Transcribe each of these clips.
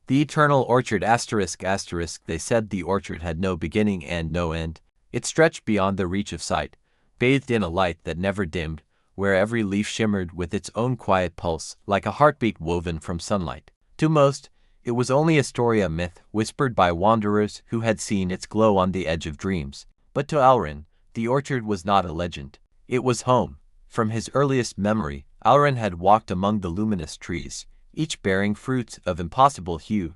The eternal orchard asterisk asterisk. They said the orchard had no beginning and no end. It stretched beyond the reach of sight, bathed in a light that never dimmed, where every leaf shimmered with its own quiet pulse, like a heartbeat woven from sunlight. To most, it was only a story, a myth, whispered by wanderers who had seen its glow on the edge of dreams. But to Alrin, the orchard was not a legend. It was home. From his earliest memory, Alrin had walked among the luminous trees, each bearing fruits of impossible hue,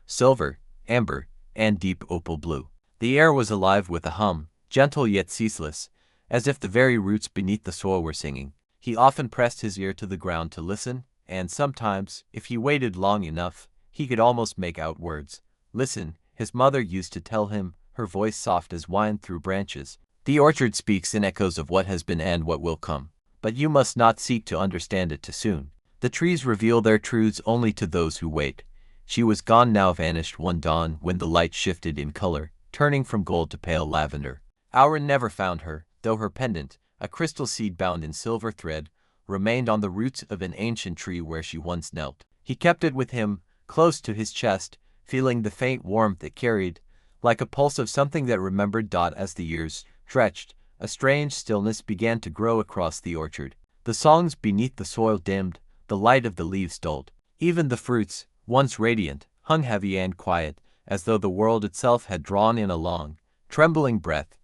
silver, amber, and deep opal blue. The air was alive with a hum, gentle yet ceaseless, as if the very roots beneath the soil were singing. He often pressed his ear to the ground to listen, and sometimes, if he waited long enough, he could almost make out words. "Listen," his mother used to tell him, her voice soft as wine through branches. "The orchard speaks in echoes of what has been and what will come. But you must not seek to understand it too soon. The trees reveal their truths only to those who wait." She was gone now, vanished one dawn when the light shifted in color, turning from gold to pale lavender. Alrin never found her, though her pendant, a crystal seed bound in silver thread, remained on the roots of an ancient tree where she once knelt. He kept it with him, close to his chest, feeling the faint warmth it carried, like a pulse of something that remembered. As the years stretched, a strange stillness began to grow across the orchard. The songs beneath the soil dimmed, the light of the leaves dulled. Even the fruits, once radiant, hung heavy and quiet, as though the world itself had drawn in a long, trembling breath.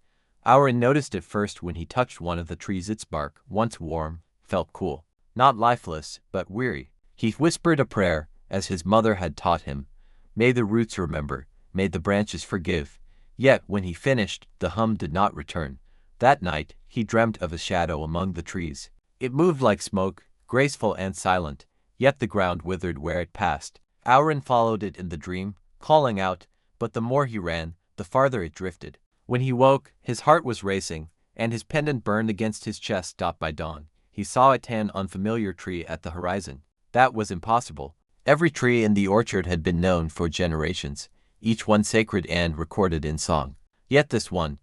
Alrin noticed it first when he touched one of the trees. Its bark, once warm, felt cool, not lifeless, but weary. He whispered a prayer, as his mother had taught him. May the roots remember, may the branches forgive. Yet when he finished, the hum did not return. That night, he dreamt of a shadow among the trees. It moved like smoke, graceful and silent, yet the ground withered where it passed. Alrin followed it in the dream, calling out, but the more he ran, the farther it drifted. When he woke, his heart was racing, and his pendant burned against his chest. By dawn, he saw a tan, unfamiliar tree at the horizon. That was impossible. Every tree in the orchard had been known for generations, each one sacred and recorded in song. Yet this one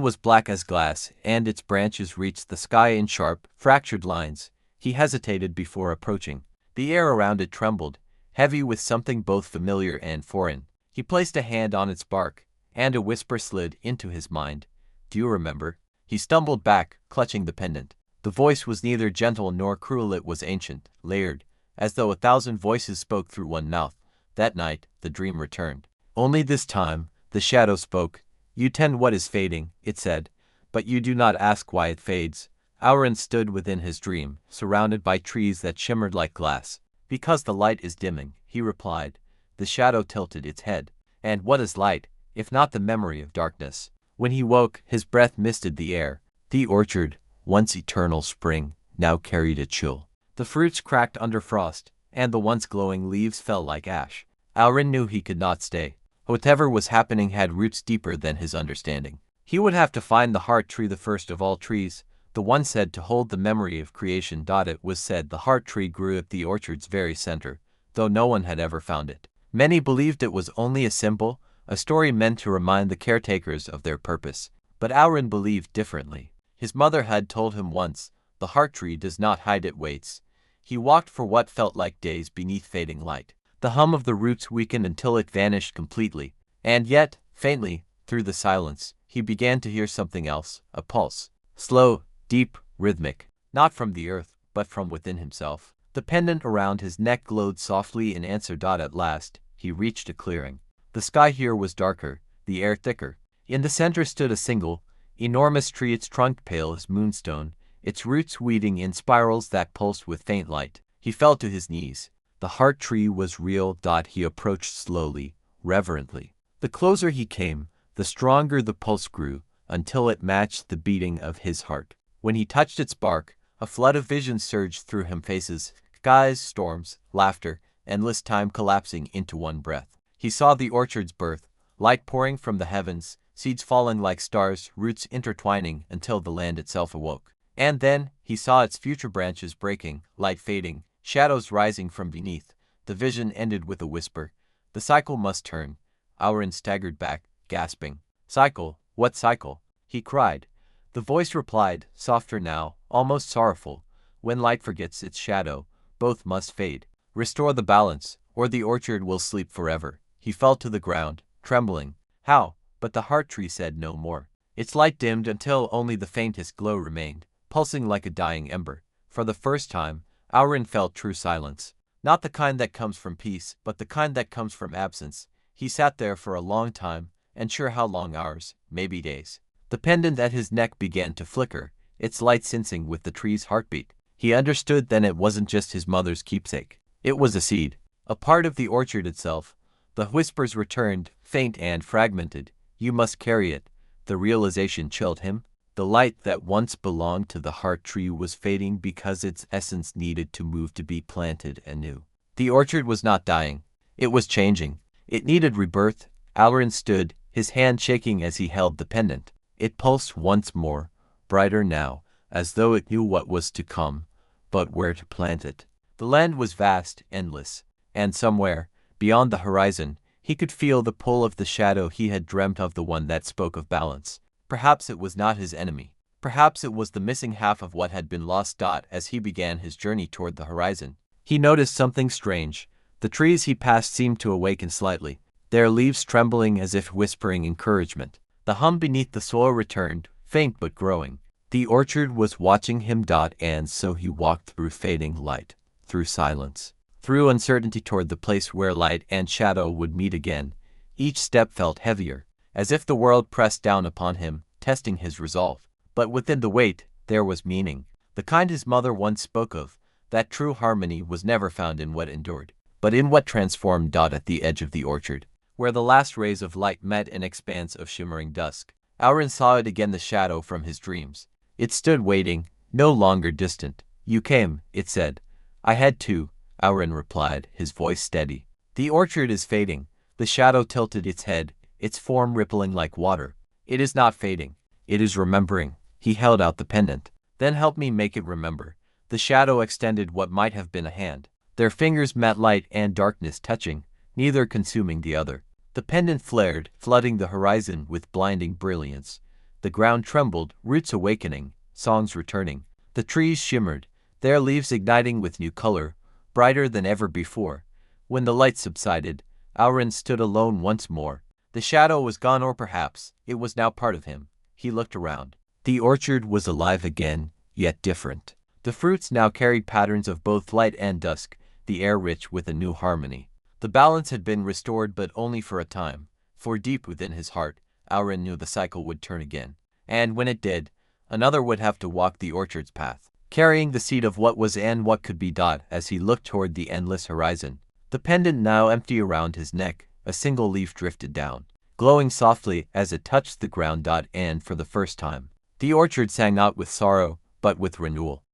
was black as glass, and its branches reached the sky in sharp, fractured lines. He hesitated before approaching. The air around it trembled, heavy with something both familiar and foreign. He placed a hand on its bark, and a whisper slid into his mind. "Do you remember?" He stumbled back, clutching the pendant. The voice was neither gentle nor cruel. It was ancient, layered, as though 1,000 voices spoke through one mouth. That night, the dream returned. Only this time, the shadow spoke. "You tend what is fading," it said, "but you do not ask why it fades." Alrin stood within his dream, surrounded by trees that shimmered like glass. "Because the light is dimming," he replied. The shadow tilted its head. "And what is light, if not the memory of darkness?" When he woke, his breath misted the air. The orchard, once eternal spring, now carried a chill. The fruits cracked under frost, and the once glowing leaves fell like ash. Alrin knew he could not stay. Whatever was happening had roots deeper than his understanding. He would have to find the heart tree, the first of all trees, the one said to hold the memory of creation. It was said the heart tree grew at the orchard's very center, though no one had ever found it. Many believed it was only a symbol, a story meant to remind the caretakers of their purpose. But Alrin believed differently. His mother had told him once, "The heart tree does not hide, it waits." He walked for what felt like days beneath fading light. The hum of the roots weakened until it vanished completely. And yet, faintly, through the silence, he began to hear something else, a pulse. Slow, deep, rhythmic. Not from the earth, but from within himself. The pendant around his neck glowed softly in answer. At last, he reached a clearing. The sky here was darker, the air thicker. In the center stood a single, enormous tree, its trunk pale as moonstone, its roots weaving in spirals that pulsed with faint light. He fell to his knees. The heart tree was real. He approached slowly, reverently. The closer he came, the stronger the pulse grew, until it matched the beating of his heart. When he touched its bark, a flood of vision surged through him, faces, skies, storms, laughter, endless time collapsing into one breath. He saw the orchard's birth, light pouring from the heavens, seeds falling like stars, roots intertwining until the land itself awoke. And then, he saw its future branches breaking, light fading, shadows rising from beneath. The vision ended with a whisper. The cycle must turn. Alrin staggered back, gasping. "Cycle? What cycle?" he cried. The voice replied, softer now, almost sorrowful. "When light forgets its shadow, both must fade. Restore the balance. or the orchard will sleep forever. He fell to the ground, trembling. How? But the heart tree said no more. Its light dimmed until only the faintest glow remained, pulsing like a dying ember. For the first time, Auron felt true silence. Not the kind that comes from peace, but the kind that comes from absence. He sat there for a long time, and sure how long, hours, maybe days. The pendant at his neck began to flicker, its light syncing with the tree's heartbeat. He understood then it wasn't just his mother's keepsake. It was a seed, a part of the orchard itself. The whispers returned, faint and fragmented. You must carry it. The realization chilled him. The light that once belonged to the heart tree was fading because its essence needed to move to be planted anew. The orchard was not dying. It was changing. It needed rebirth. Auron stood, his hand shaking as he held the pendant. It pulsed once more, brighter now, as though it knew what was to come, but where to plant it. The land was vast, endless, and somewhere, beyond the horizon, he could feel the pull of the shadow he had dreamt of, the one that spoke of balance. Perhaps it was not his enemy. Perhaps it was the missing half of what had been lost. As he began his journey toward the horizon, he noticed something strange. The trees he passed seemed to awaken slightly, their leaves trembling as if whispering encouragement. The hum beneath the soil returned, faint but growing. The orchard was watching him. And so he walked through fading light, through silence, through uncertainty toward the place where light and shadow would meet again. Each step felt heavier, as if the world pressed down upon him, testing his resolve. But within the weight, there was meaning, the kind his mother once spoke of. That true harmony was never found in what endured, but in what transformed. At the edge of the orchard, where the last rays of light met an expanse of shimmering dusk, Auron saw it again, the shadow from his dreams. It stood waiting, no longer distant. You came, it said. I had to, Auron replied, his voice steady. The orchard is fading. The shadow tilted its head, its form rippling like water. It is not fading. It is remembering. He held out the pendant. Then help me make it remember. The shadow extended what might have been a hand. Their fingers met, light and darkness touching, neither consuming the other. The pendant flared, flooding the horizon with blinding brilliance. The ground trembled, roots awakening, songs returning. The trees shimmered, their leaves igniting with new color, brighter than ever before. When the light subsided, Auron stood alone once more. The shadow was gone, or perhaps it was now part of him. He looked around. The orchard was alive again, yet different. The fruits now carried patterns of both light and dusk, the air rich with a new harmony. The balance had been restored, but only for a time, for deep within his heart, Auron knew the cycle would turn again. And when it did, another would have to walk the orchard's path, carrying the seed of what was and what could be. As he looked toward the endless horizon, the pendant now empty around his neck, a single leaf drifted down, glowing softly as it touched the ground. And for the first time, the orchard sang not with sorrow, but with renewal.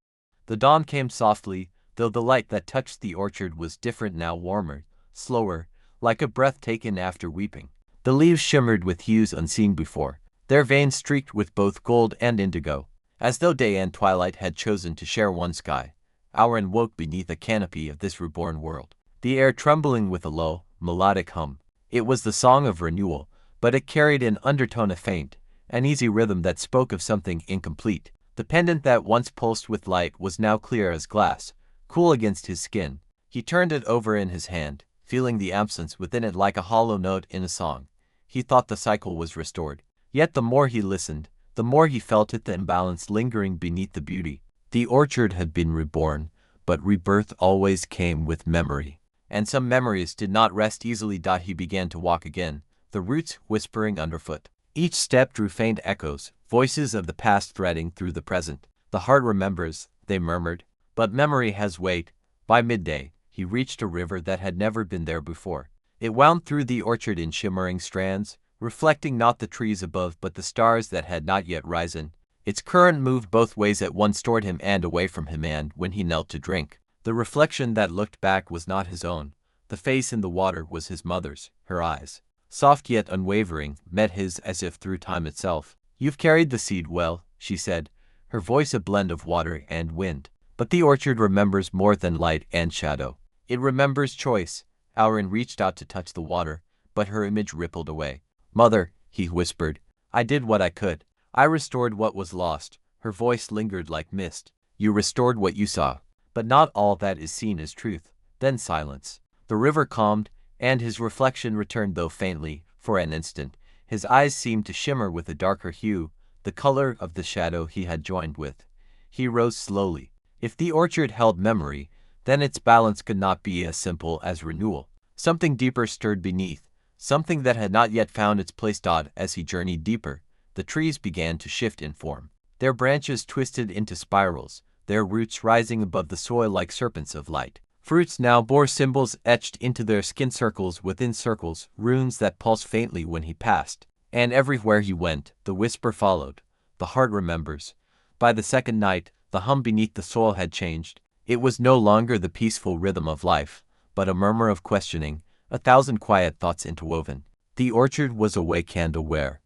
The dawn came softly, though the light that touched the orchard was different now, warmer, slower, like a breath taken after weeping. The leaves shimmered with hues unseen before, their veins streaked with both gold and indigo, as though day and twilight had chosen to share one sky. Auron woke beneath a canopy of this reborn world, the air trembling with a low, melodic hum. It was the song of renewal, but it carried an undertone of faint, an easy rhythm that spoke of something incomplete. The pendant that once pulsed with light was now clear as glass, cool against his skin. He turned it over in his hand, feeling the absence within it like a hollow note in a song. He thought the cycle was restored. Yet the more he listened, the more he felt it, the imbalance lingering beneath the beauty. The orchard had been reborn, but rebirth always came with memory. And some memories did not rest easily. He began to walk again, the roots whispering underfoot. Each step drew faint echoes, voices of the past threading through the present. The heart remembers, they murmured, but memory has weight. By midday, he reached a river that had never been there before. It wound through the orchard in shimmering strands, reflecting not the trees above but the stars that had not yet risen. Its current moved both ways at once, toward him and away from him, and when he knelt to drink, the reflection that looked back was not his own. The face in the water was his mother's. Her eyes, soft yet unwavering, met his as if through time itself. You've carried the seed well, she said, her voice a blend of water and wind. But the orchard remembers more than light and shadow. It remembers choice. Auron reached out to touch the water, but her image rippled away. Mother, he whispered, I did what I could. I restored what was lost. Her voice lingered like mist. You restored what you saw, but not all that is seen is truth. Then silence. The river calmed, and his reflection returned, though faintly. For an instant, his eyes seemed to shimmer with a darker hue, the color of the shadow he had joined with. He rose slowly. If the orchard held memory, then its balance could not be as simple as renewal. Something deeper stirred beneath, something that had not yet found its place. As he journeyed deeper, the trees began to shift in form. Their branches twisted into spirals, their roots rising above the soil like serpents of light. Fruits now bore symbols etched into their skin, circles within circles, runes that pulsed faintly when he passed. And everywhere he went, the whisper followed. The heart remembers. By the second night, the hum beneath the soil had changed. It was no longer the peaceful rhythm of life, but a murmur of questioning, a thousand quiet thoughts interwoven. The orchard was awake and aware.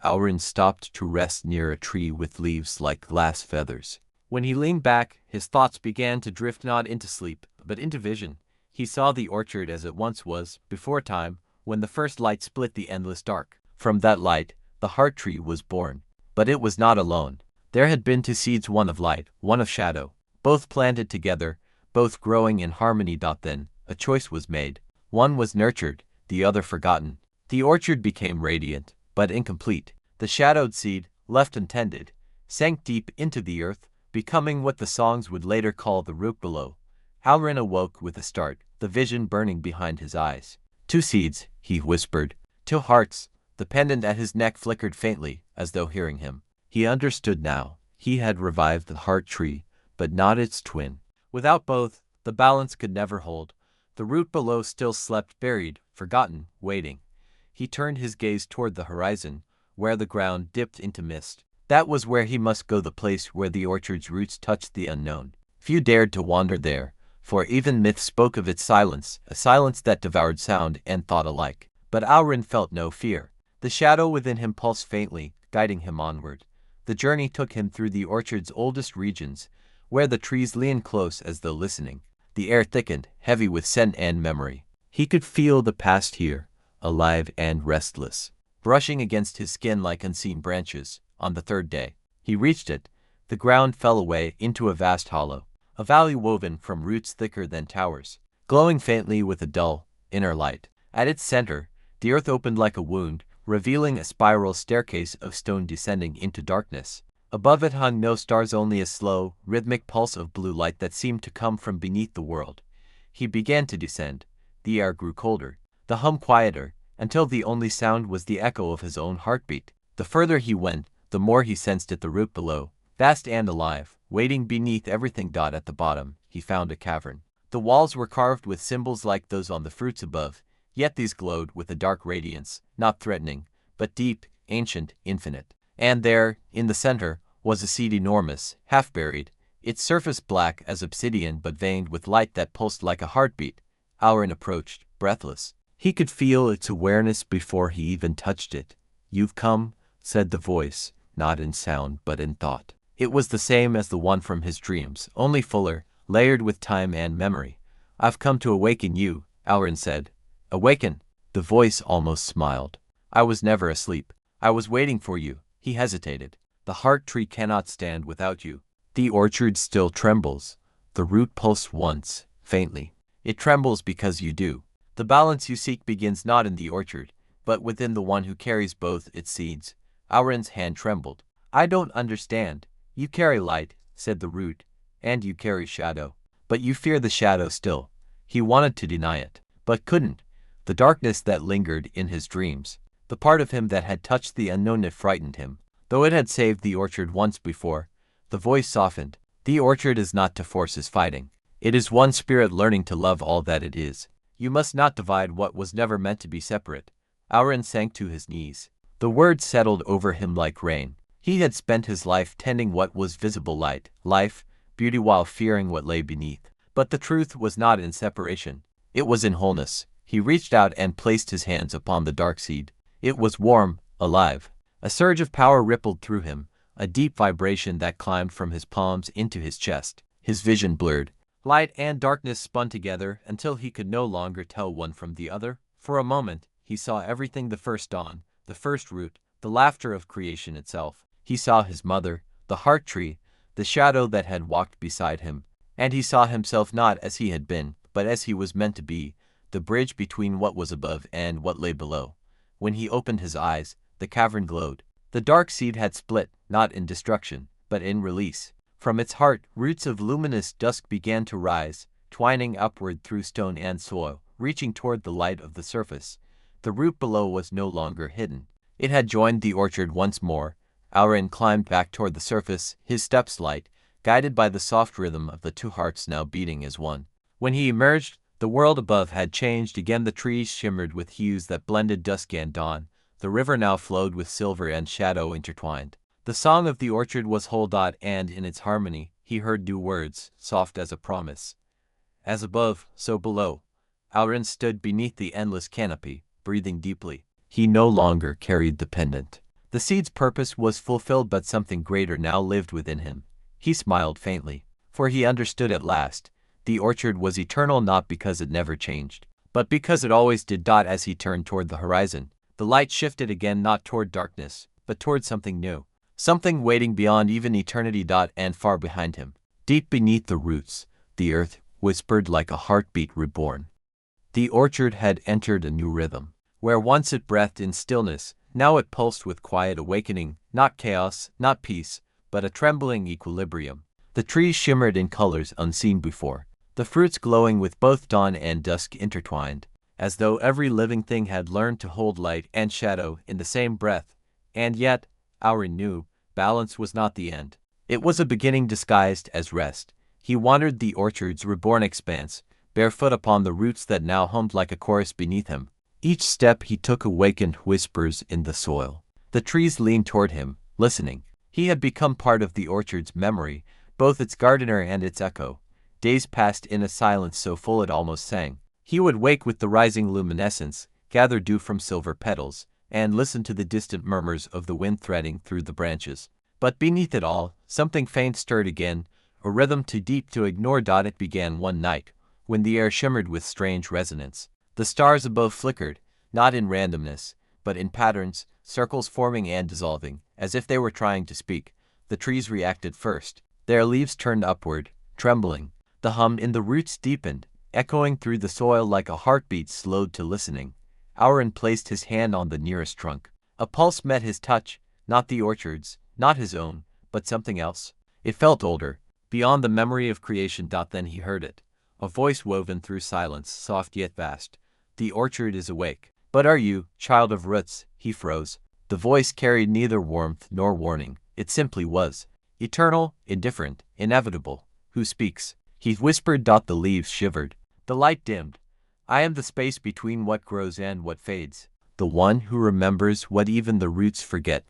Auron stopped to rest near a tree with leaves like glass feathers. When he leaned back, his thoughts began to drift not into sleep, but into vision. He saw the orchard as it once was, before time, when the first light split the endless dark. From that light, the heart tree was born. But it was not alone. There had been two seeds, one of light, one of shadow, both planted together, both growing in harmony. Then, a choice was made. One was nurtured, the other forgotten. The orchard became radiant, but incomplete. The shadowed seed, left untended, sank deep into the earth, becoming what the songs would later call the root below. Auron awoke with a start, the vision burning behind his eyes. Two seeds, he whispered. Two hearts. The pendant at his neck flickered faintly, as though hearing him. He understood now. He had revived the heart tree, but not its twin. Without both, the balance could never hold. The root below still slept, buried, forgotten, waiting. He turned his gaze toward the horizon, where the ground dipped into mist. That was where he must go, the place where the orchard's roots touched the unknown. Few dared to wander there, for even myth spoke of its silence, a silence that devoured sound and thought alike. But Auron felt no fear. The shadow within him pulsed faintly, guiding him onward. The journey took him through the orchard's oldest regions, where the trees leaned close as though listening. The air thickened, heavy with scent and memory. He could feel the past here, alive and restless, brushing against his skin like unseen branches. On the third day, he reached it. The ground fell away into a vast hollow, a valley woven from roots thicker than towers, glowing faintly with a dull, inner light. At its center, the earth opened like a wound, revealing a spiral staircase of stone descending into darkness. Above it hung no stars, only a slow, rhythmic pulse of blue light that seemed to come from beneath the world. He began to descend. The air grew colder, the hum quieter, until the only sound was the echo of his own heartbeat. The further he went, the more he sensed it, the root below, vast and alive, waiting beneath everything. At the bottom, he found a cavern. The walls were carved with symbols like those on the fruits above, yet these glowed with a dark radiance, not threatening, but deep, ancient, infinite. And there, in the center, was a seed enormous, half-buried, its surface black as obsidian but veined with light that pulsed like a heartbeat. Auron approached, breathless. He could feel its awareness before he even touched it. "You've come," said the voice, not in sound but in thought. It was the same as the one from his dreams, only fuller, layered with time and memory. "I've come to awaken you," Auron said. "Awaken?" The voice almost smiled. "I was never asleep. I was waiting for you." He hesitated. "The heart tree cannot stand without you." "The orchard still trembles." The root pulsed once, faintly. "It trembles because you do. The balance you seek begins not in the orchard, but within the one who carries both its seeds." Auron's hand trembled. "I don't understand. You carry light," said the root, "and you carry shadow. But you fear the shadow still." He wanted to deny it, but couldn't. The darkness that lingered in his dreams, the part of him that had touched the unknown, it frightened him. Though it had saved the orchard once before, the voice softened. "The orchard is not two forces fighting. It is one spirit learning to love all that it is. You must not divide what was never meant to be separate." Auron sank to his knees. The words settled over him like rain. He had spent his life tending what was visible, light, life, beauty, while fearing what lay beneath. But the truth was not in separation. It was in wholeness. He reached out and placed his hands upon the dark seed. It was warm, alive. A surge of power rippled through him, a deep vibration that climbed from his palms into his chest. His vision blurred. Light and darkness spun together until he could no longer tell one from the other. For a moment, he saw everything: the first dawn, the first root, the laughter of creation itself. He saw his mother, the heart tree, the shadow that had walked beside him. And he saw himself not as he had been, but as he was meant to be, the bridge between what was above and what lay below. When he opened his eyes, the cavern glowed. The dark seed had split, not in destruction, but in release. From its heart, roots of luminous dusk began to rise, twining upward through stone and soil, reaching toward the light of the surface. The root below was no longer hidden. It had joined the orchard once more. Auron climbed back toward the surface, his steps light, guided by the soft rhythm of the two hearts now beating as one. When he emerged, the world above had changed again. The trees shimmered with hues that blended dusk and dawn. The river now flowed with silver and shadow intertwined. The song of the orchard was whole. And in its harmony, he heard new words, soft as a promise. As above, so below. Auron stood beneath the endless canopy, breathing deeply. He no longer carried the pendant. The seed's purpose was fulfilled, but something greater now lived within him. He smiled faintly, for he understood at last. The orchard was eternal, not because it never changed, but because it always did. As he turned toward the horizon, the light shifted again, not toward darkness, but toward something new. Something waiting beyond even eternity. And far behind him, deep beneath the roots, the earth whispered like a heartbeat reborn. The orchard had entered a new rhythm. Where once it breathed in stillness, now it pulsed with quiet awakening, not chaos, not peace, but a trembling equilibrium. The trees shimmered in colors unseen before, the fruits glowing with both dawn and dusk intertwined, as though every living thing had learned to hold light and shadow in the same breath. And yet, Auron knew, balance was not the end. It was a beginning disguised as rest. He wandered the orchard's reborn expanse, barefoot upon the roots that now hummed like a chorus beneath him. Each step he took awakened whispers in the soil. The trees leaned toward him, listening. He had become part of the orchard's memory, both its gardener and its echo. Days passed in a silence so full it almost sang. He would wake with the rising luminescence, gather dew from silver petals, and listen to the distant murmurs of the wind threading through the branches. But beneath it all, something faint stirred again, a rhythm too deep to ignore. It began one night, when the air shimmered with strange resonance. The stars above flickered, not in randomness, but in patterns, circles forming and dissolving, as if they were trying to speak. The trees reacted first. Their leaves turned upward, trembling. The hum in the roots deepened, echoing through the soil like a heartbeat slowed to listening. Auron placed his hand on the nearest trunk. A pulse met his touch, not the orchard's, not his own, but something else. It felt older, beyond the memory of creation. Then he heard it. A voice woven through silence, soft yet vast. The orchard is awake. But are you, child of roots? He froze. The voice carried neither warmth nor warning. It simply was. Eternal, indifferent, inevitable. Who speaks? He whispered. The leaves shivered. The light dimmed. I am the space between what grows and what fades. The one who remembers what even the roots forget.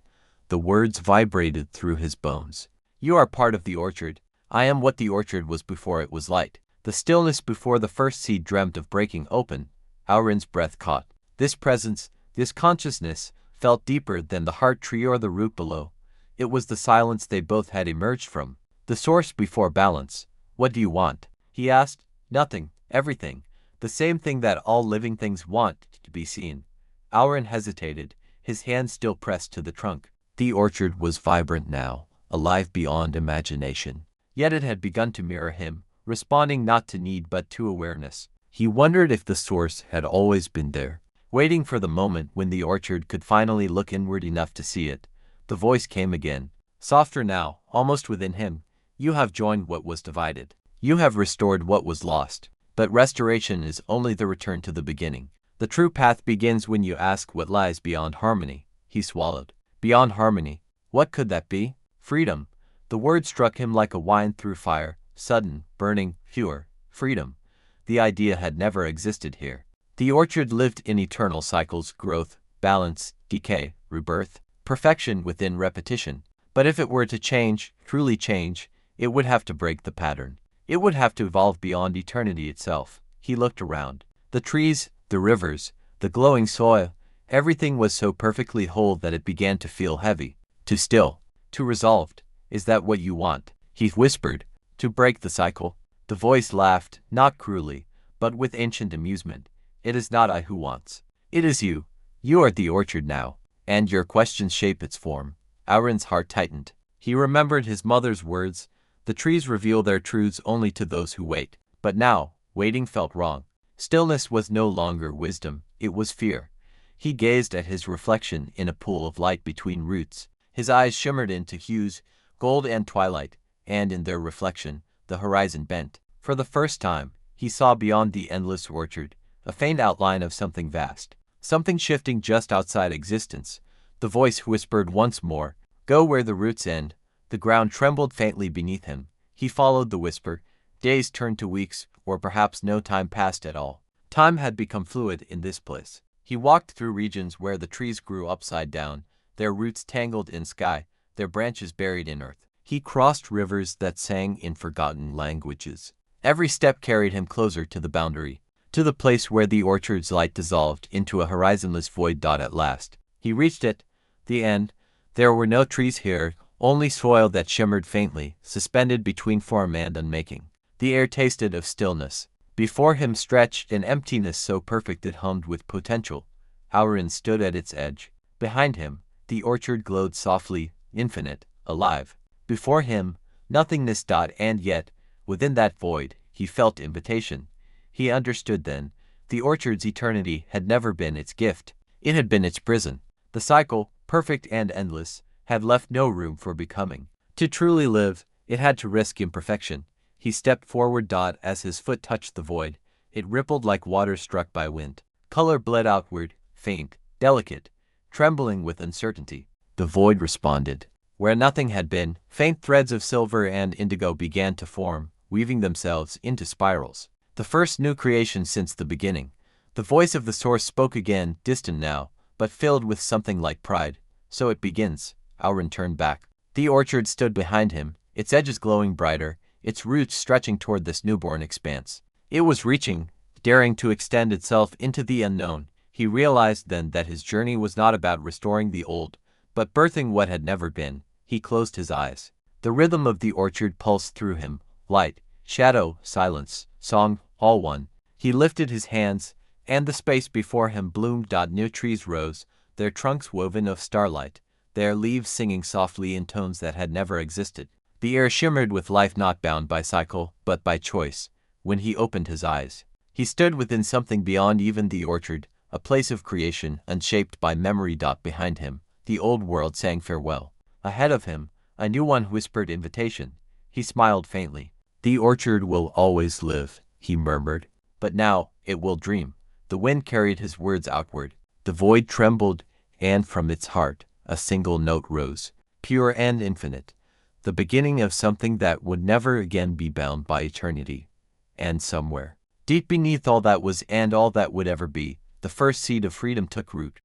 The words vibrated through his bones. You are part of the orchard. I am what the orchard was before it was light. The stillness before the first seed dreamt of breaking open. Auron's breath caught. This presence, this consciousness, felt deeper than the heart tree or the root below. It was the silence they both had emerged from. The source before balance. What do you want? He asked. Nothing. Everything. The same thing that all living things want, to be seen. Auron hesitated, his hand still pressed to the trunk. The orchard was vibrant now, alive beyond imagination. Yet it had begun to mirror him, responding not to need but to awareness. He wondered if the source had always been there, waiting for the moment when the orchard could finally look inward enough to see it. The voice came again, softer now, almost within him. You have joined what was divided. You have restored what was lost. But restoration is only the return to the beginning. The true path begins when you ask what lies beyond harmony. He swallowed. Beyond harmony. What could that be? Freedom. The word struck him like a wind through fire, sudden, burning, pure. Freedom. The idea had never existed here. The orchard lived in eternal cycles: growth, balance, decay, rebirth, perfection within repetition. But if it were to change, truly change, it would have to break the pattern. It would have to evolve beyond eternity itself. He looked around. The trees, the rivers, the glowing soil, everything was so perfectly whole that it began to feel heavy, too still, too resolved. Is that what you want? He whispered. To break the cycle. The voice laughed, not cruelly, but with ancient amusement. It is not I who wants. It is you. You are the orchard now, and your questions shape its form. Auron's heart tightened. He remembered his mother's words. The trees reveal their truths only to those who wait. But now, waiting felt wrong. Stillness was no longer wisdom, it was fear. He gazed at his reflection in a pool of light between roots. His eyes shimmered into hues, gold and twilight, and in their reflection, the horizon bent. For the first time, he saw beyond the endless orchard, a faint outline of something vast, something shifting just outside existence. The voice whispered once more, "Go where the roots end." The ground trembled faintly beneath him. He followed the whisper. Days turned to weeks, or perhaps no time passed at all. Time had become fluid in this place. He walked through regions where the trees grew upside down, their roots tangled in sky, their branches buried in earth. He crossed rivers that sang in forgotten languages. Every step carried him closer to the boundary, to the place where the orchard's light dissolved into a horizonless void. At last, he reached it, the end. There were no trees here, only soil that shimmered faintly, suspended between form and unmaking. The air tasted of stillness. Before him stretched an emptiness so perfect it hummed with potential. Auron stood at its edge. Behind him, the orchard glowed softly, infinite, alive. Before him, nothingness. And yet, within that void, he felt invitation. He understood then. The orchard's eternity had never been its gift. It had been its prison. The cycle, perfect and endless, had left no room for becoming. To truly live, it had to risk imperfection. He stepped forward. As his foot touched the void, it rippled like water struck by wind. Color bled outward, faint, delicate, trembling with uncertainty. The void responded. Where nothing had been, faint threads of silver and indigo began to form, weaving themselves into spirals. The first new creation since the beginning. The voice of the source spoke again, distant now, but filled with something like pride. "So it begins." Auron turned back. The orchard stood behind him, its edges glowing brighter, its roots stretching toward this newborn expanse. It was reaching, daring to extend itself into the unknown. He realized then that his journey was not about restoring the old, but birthing what had never been. He closed his eyes. The rhythm of the orchard pulsed through him, light, shadow, silence, song, all one. He lifted his hands, and the space before him bloomed. New trees rose, their trunks woven of starlight, their leaves singing softly in tones that had never existed. The air shimmered with life not bound by cycle, but by choice. When he opened his eyes, he stood within something beyond even the orchard, a place of creation unshaped by memory. Behind him, the old world sang farewell. Ahead of him, a new one whispered invitation. He smiled faintly. "The orchard will always live," he murmured, "but now it will dream." The wind carried his words outward. The void trembled, and from its heart a single note rose, pure and infinite, the beginning of something that would never again be bound by eternity. And somewhere, deep beneath all that was and all that would ever be, the first seed of freedom took root.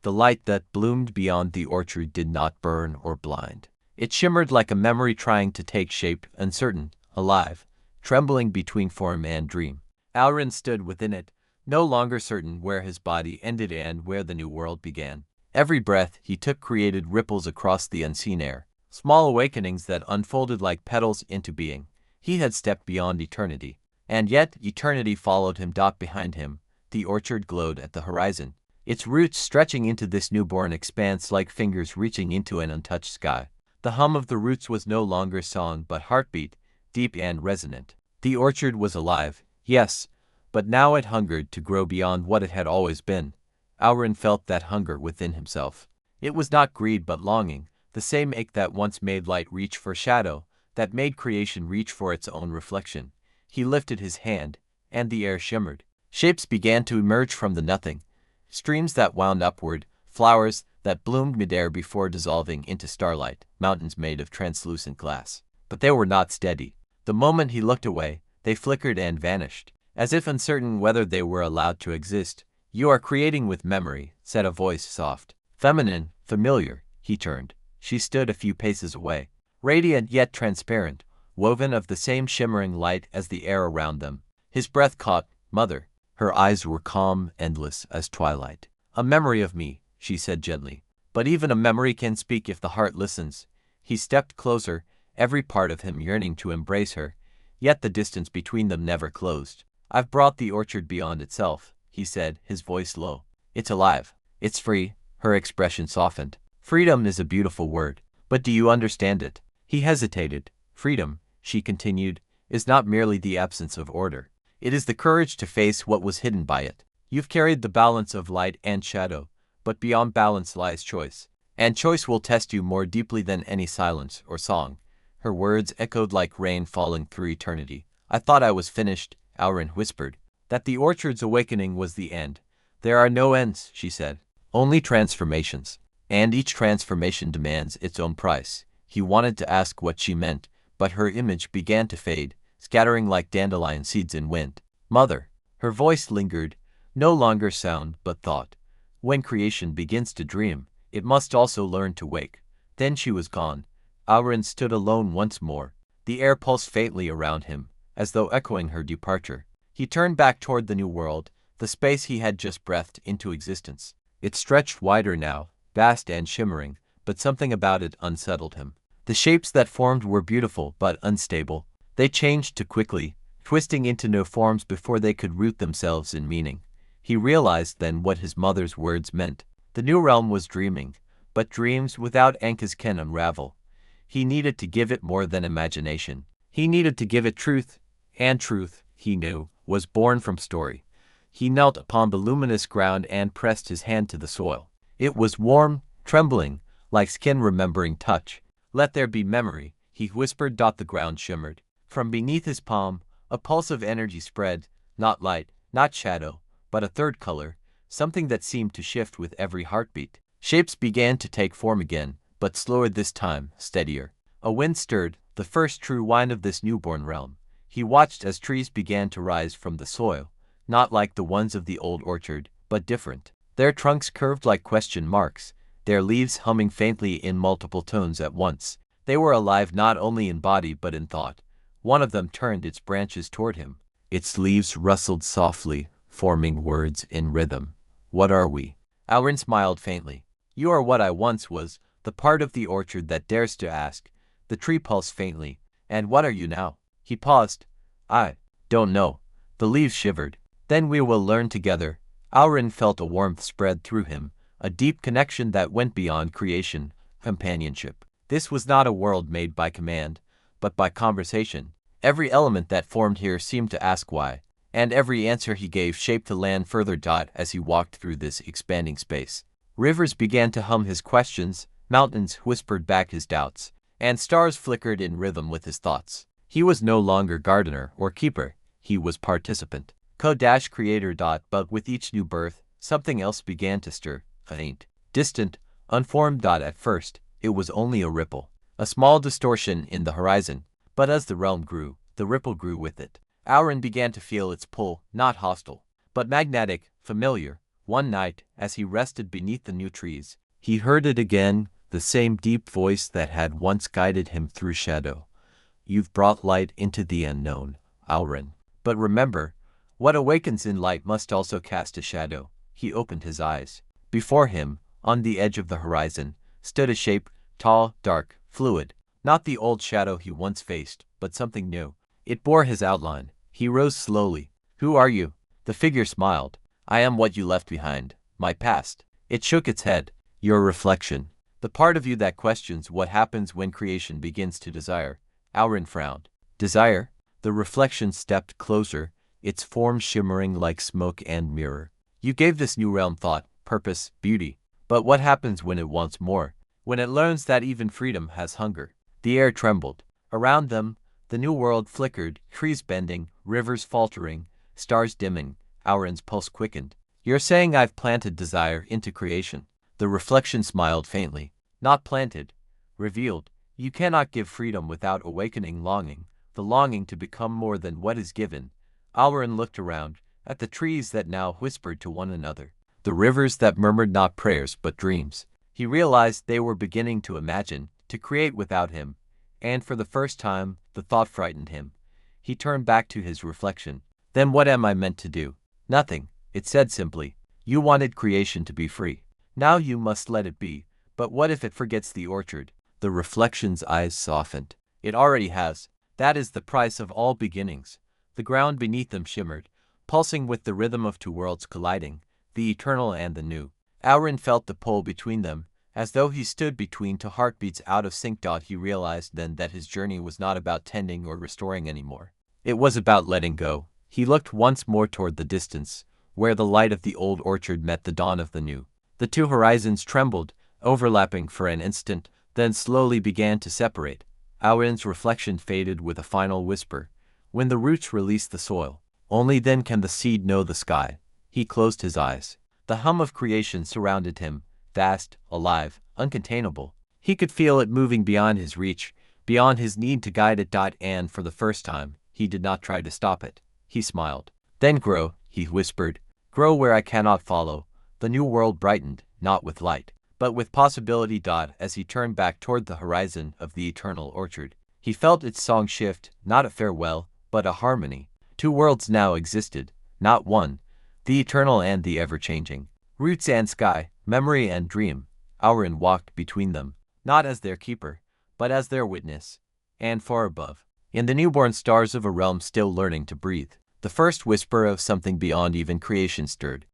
The light that bloomed beyond the orchard did not burn or blind. It shimmered like a memory trying to take shape, uncertain, alive, trembling between form and dream. Auron stood within it, no longer certain where his body ended and where the new world began. Every breath he took created ripples across the unseen air, small awakenings that unfolded like petals into being. He had stepped beyond eternity, and yet eternity followed him. Behind him, the orchard glowed at the horizon, its roots stretching into this newborn expanse like fingers reaching into an untouched sky. The hum of the roots was no longer song but heartbeat, deep and resonant. The orchard was alive, yes, but now it hungered to grow beyond what it had always been. Auron felt that hunger within himself. It was not greed but longing, the same ache that once made light reach for shadow, that made creation reach for its own reflection. He lifted his hand, and the air shimmered. Shapes began to emerge from the nothing, streams that wound upward, flowers that bloomed midair before dissolving into starlight, mountains made of translucent glass. But they were not steady. The moment he looked away, they flickered and vanished, as if uncertain whether they were allowed to exist. "You are creating with memory," said a voice, soft, feminine, familiar. He turned. She stood a few paces away, radiant yet transparent, woven of the same shimmering light as the air around them. His breath caught. "Mother." Her eyes were calm, endless as twilight. "A memory of me," she said gently. "But even a memory can speak if the heart listens." He stepped closer, every part of him yearning to embrace her, yet the distance between them never closed. "I've brought the orchard beyond itself," he said, his voice low. "It's alive. It's free." Her expression softened. "Freedom is a beautiful word, but do you understand it?" He hesitated. "Freedom," she continued, "is not merely the absence of order. It is the courage to face what was hidden by it. You've carried the balance of light and shadow, but beyond balance lies choice. And choice will test you more deeply than any silence or song. Her words echoed like rain falling through eternity. I thought I was finished, Auron whispered. That the orchard's awakening was the end. There are no ends, she said. Only transformations. And each transformation demands its own price. He wanted to ask what she meant, but her image began to fade, scattering like dandelion seeds in wind. Mother. Her voice lingered, no longer sound but thought. When creation begins to dream, it must also learn to wake. Then she was gone. Auron stood alone once more. The air pulsed faintly around him, as though echoing her departure. He turned back toward the new world, the space he had just breathed into existence. It stretched wider now, vast and shimmering, but something about it unsettled him. The shapes that formed were beautiful but unstable. They changed too quickly, twisting into new forms before they could root themselves in meaning. He realized then what his mother's words meant. The new realm was dreaming, but dreams without anchors can unravel. He needed to give it more than imagination. He needed to give it truth, and truth, he knew, was born from story. He knelt upon the luminous ground and pressed his hand to the soil. It was warm, trembling, like skin remembering touch. Let there be memory, he whispered. The ground shimmered. From beneath his palm, a pulse of energy spread, not light, not shadow, but a third color, something that seemed to shift with every heartbeat. Shapes began to take form again, but slower this time, steadier. A wind stirred, the first true whine of this newborn realm. He watched as trees began to rise from the soil, not like the ones of the old orchard, but different. Their trunks curved like question marks, their leaves humming faintly in multiple tones at once. They were alive not only in body but in thought. One of them turned its branches toward him. Its leaves rustled softly, forming words in rhythm. What are we? Auron smiled faintly. You are what I once was, the part of the orchard that dares to ask. The tree pulsed faintly. And what are you now? He paused. I don't know. The leaves shivered. Then we will learn together. Auron felt a warmth spread through him, a deep connection that went beyond creation, companionship. This was not a world made by command, but by conversation. Every element that formed here seemed to ask why, and every answer he gave shaped the land further. As he walked through this expanding space, rivers began to hum his questions, mountains whispered back his doubts, and stars flickered in rhythm with his thoughts. He was no longer gardener or keeper, he was participant. Co-creator. But with each new birth, something else began to stir, faint, distant, unformed. At first, it was only a ripple, a small distortion in the horizon, but as the realm grew, the ripple grew with it. Auron began to feel its pull, not hostile, but magnetic, familiar. One night, as he rested beneath the new trees, he heard it again, the same deep voice that had once guided him through shadow. You've brought light into the unknown, Auron. But remember, what awakens in light must also cast a shadow. He opened his eyes. Before him, on the edge of the horizon, stood a shape, tall, dark, fluid. Not the old shadow he once faced, but something new. It bore his outline. He rose slowly. Who are you? The figure smiled. I am what you left behind, my past. It shook its head. Your reflection. The part of you that questions what happens when creation begins to desire. Auron frowned. Desire? The reflection stepped closer, its form shimmering like smoke and mirror. You gave this new realm thought, purpose, beauty. But what happens when it wants more? When it learns that even freedom has hunger? The air trembled. Around them, the new world flickered, trees bending, rivers faltering, stars dimming. Auron's pulse quickened. You're saying I've planted desire into creation? The reflection smiled faintly. Not planted, revealed. You cannot give freedom without awakening longing, the longing to become more than what is given. Auron looked around, at the trees that now whispered to one another, the rivers that murmured not prayers but dreams. He realized they were beginning to imagine, to create without him, and for the first time, the thought frightened him. He turned back to his reflection. Then what am I meant to do? Nothing, it said simply. You wanted creation to be free. Now you must let it be. But what if it forgets the orchard? The reflection's eyes softened. It already has. That is the price of all beginnings. The ground beneath them shimmered, pulsing with the rhythm of two worlds colliding, the eternal and the new. Auron felt the pull between them, as though he stood between two heartbeats out of sync. He realized then that his journey was not about tending or restoring anymore. It was about letting go. He looked once more toward the distance, where the light of the old orchard met the dawn of the new. The two horizons trembled, overlapping for an instant, then slowly began to separate. Aurin's reflection faded with a final whisper. When the roots release the soil, only then can the seed know the sky. He closed his eyes. The hum of creation surrounded him, vast, alive, uncontainable. He could feel it moving beyond his reach, beyond his need to guide it. And for the first time, he did not try to stop it. He smiled. Then grow, he whispered. Grow where I cannot follow. The new world brightened, not with light, but with possibility. As he turned back toward the horizon of the eternal orchard, he felt its song shift, not a farewell, but a harmony. Two worlds now existed, not one, the eternal and the ever-changing. Roots and sky, memory and dream. Aurin walked between them, not as their keeper, but as their witness. And far above, in the newborn stars of a realm still learning to breathe, the first whisper of something beyond even creation stirred.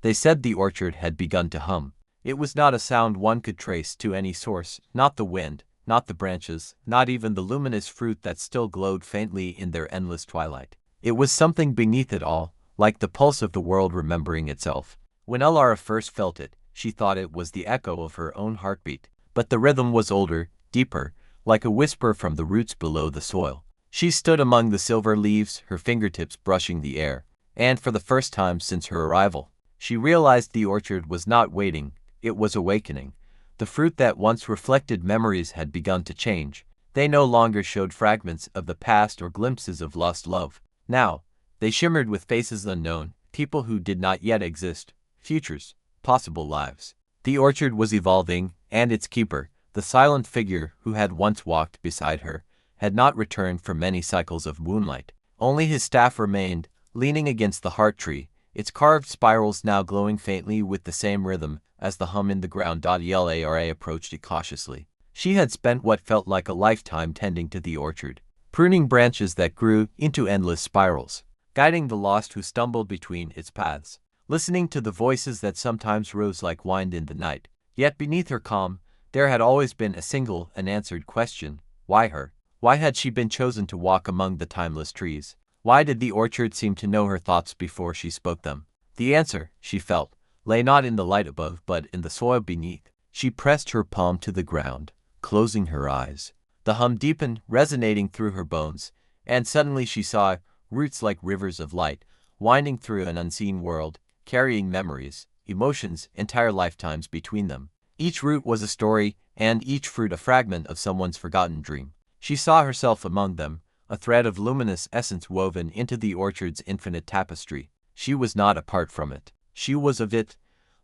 They said the orchard had begun to hum. It was not a sound one could trace to any source, not the wind, not the branches, not even the luminous fruit that still glowed faintly in their endless twilight. It was something beneath it all, like the pulse of the world remembering itself. When Alara first felt it, she thought it was the echo of her own heartbeat. But the rhythm was older, deeper, like a whisper from the roots below the soil. She stood among the silver leaves, her fingertips brushing the air, and for the first time since her arrival, she realized the orchard was not waiting, it was awakening. The fruit that once reflected memories had begun to change. They no longer showed fragments of the past or glimpses of lost love. Now, they shimmered with faces unknown, people who did not yet exist, futures, possible lives. The orchard was evolving, and its keeper, the silent figure who had once walked beside her, had not returned for many cycles of moonlight. Only his staff remained, leaning against the heart tree, its carved spirals now glowing faintly with the same rhythm as the hum in the ground. Lara approached it cautiously. She had spent what felt like a lifetime tending to the orchard, pruning branches that grew into endless spirals, guiding the lost who stumbled between its paths, listening to the voices that sometimes rose like wind in the night. Yet beneath her calm, there had always been a single, unanswered question. Why her? Why had she been chosen to walk among the timeless trees? Why did the orchard seem to know her thoughts before she spoke them? The answer, she felt, lay not in the light above but in the soil beneath. She pressed her palm to the ground, closing her eyes. The hum deepened, resonating through her bones, and suddenly she saw roots like rivers of light, winding through an unseen world, carrying memories, emotions, entire lifetimes between them. Each root was a story, and each fruit a fragment of someone's forgotten dream. She saw herself among them, a thread of luminous essence woven into the orchard's infinite tapestry. She was not apart from it. She was of it.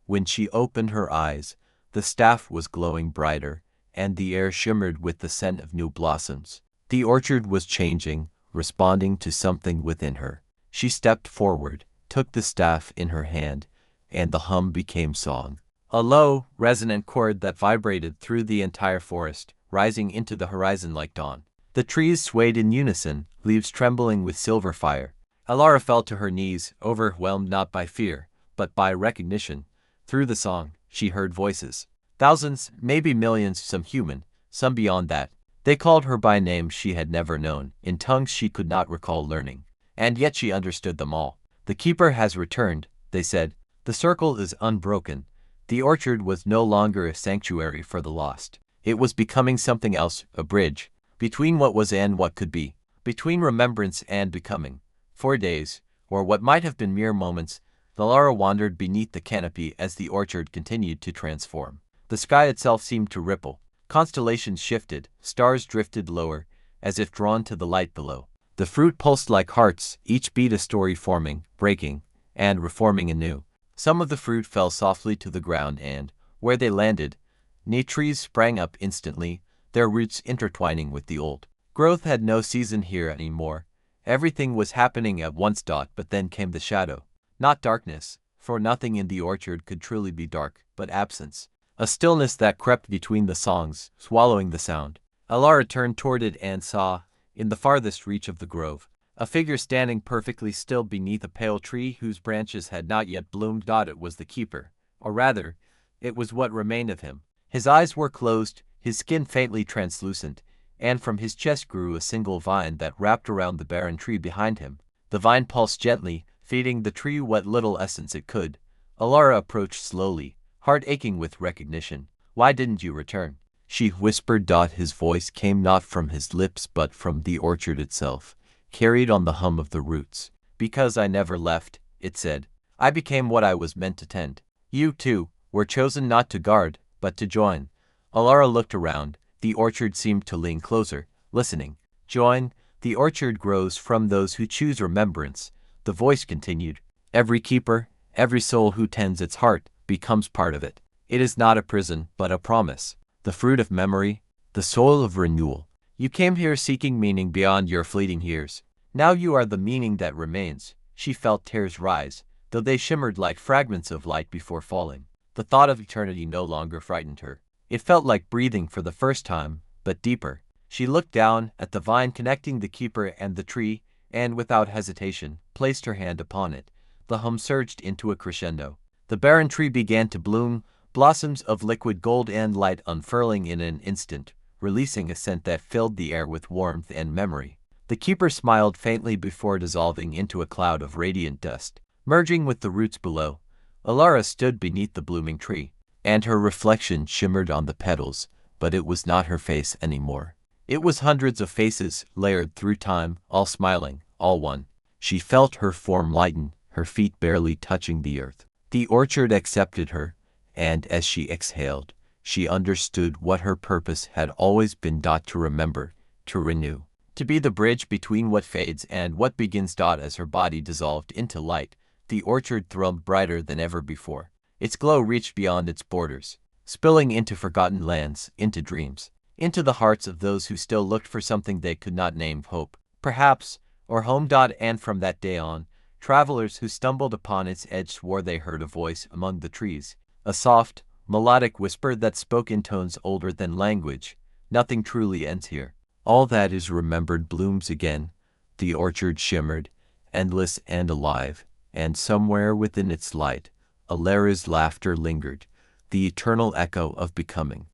When she opened her eyes, the staff was glowing brighter, and the air shimmered with the scent of new blossoms. The orchard was changing, responding to something within her. She stepped forward, took the staff in her hand, and the hum became song. A low, resonant chord that vibrated through the entire forest, rising into the horizon like dawn. The trees swayed in unison, leaves trembling with silver fire. Alara fell to her knees, overwhelmed not by fear, but by recognition. Through the song, she heard voices. Thousands, maybe millions, some human, some beyond that. They called her by names she had never known, in tongues she could not recall learning. And yet she understood them all. The keeper has returned, they said. The circle is unbroken. The orchard was no longer a sanctuary for the lost. It was becoming something else, a bridge, between what was and what could be, between remembrance and becoming. For days, or what might have been mere moments, Lara wandered beneath the canopy as the orchard continued to transform. The sky itself seemed to ripple. Constellations shifted, stars drifted lower, as if drawn to the light below. The fruit pulsed like hearts, each beat a story forming, breaking, and reforming anew. Some of the fruit fell softly to the ground and, where they landed, new trees sprang up instantly, their roots intertwining with the old. Growth had no season here anymore. Everything was happening at once. But then came the shadow. Not darkness, for nothing in the orchard could truly be dark, but absence. A stillness that crept between the songs, swallowing the sound. Alara turned toward it and saw, in the farthest reach of the grove, a figure standing perfectly still beneath a pale tree whose branches had not yet bloomed. It was the keeper, or rather, it was what remained of him. His eyes were closed, his skin faintly translucent, and from his chest grew a single vine that wrapped around the barren tree behind him. The vine pulsed gently, feeding the tree what little essence it could. Alara approached slowly, heart aching with recognition. "Why didn't you return?" she whispered. His voice came not from his lips but from the orchard itself, carried on the hum of the roots. "Because I never left," it said. "I became what I was meant to tend. You, too, were chosen not to guard, but to join." Alara looked around. The orchard seemed to lean closer, listening. "Join? The orchard grows from those who choose remembrance," the voice continued. "Every keeper, every soul who tends its heart, becomes part of it. It is not a prison, but a promise. The fruit of memory, the soil of renewal. You came here seeking meaning beyond your fleeting years. Now you are the meaning that remains." She felt tears rise, though they shimmered like fragments of light before falling. The thought of eternity no longer frightened her. It felt like breathing for the first time, but deeper. She looked down at the vine connecting the keeper and the tree, and without hesitation, placed her hand upon it. The hum surged into a crescendo. The barren tree began to bloom, blossoms of liquid gold and light unfurling in an instant, releasing a scent that filled the air with warmth and memory. The keeper smiled faintly before dissolving into a cloud of radiant dust, merging with the roots below. Alara stood beneath the blooming tree, and her reflection shimmered on the petals, but it was not her face anymore. It was hundreds of faces, layered through time, all smiling, all one. She felt her form lighten, her feet barely touching the earth. The orchard accepted her, and as she exhaled, she understood what her purpose had always been: to remember, to renew, to be the bridge between what fades and what begins. As her body dissolved into light, the orchard thrilled brighter than ever before. Its glow reached beyond its borders, spilling into forgotten lands, into dreams, into the hearts of those who still looked for something they could not name: hope, perhaps, or home. And from that day on, travelers who stumbled upon its edge swore they heard a voice among the trees, a soft, melodic whisper that spoke in tones older than language. "Nothing truly ends here. All that is remembered blooms again." The orchard shimmered, endless and alive, and somewhere within its light, Alara's laughter lingered, the eternal echo of becoming.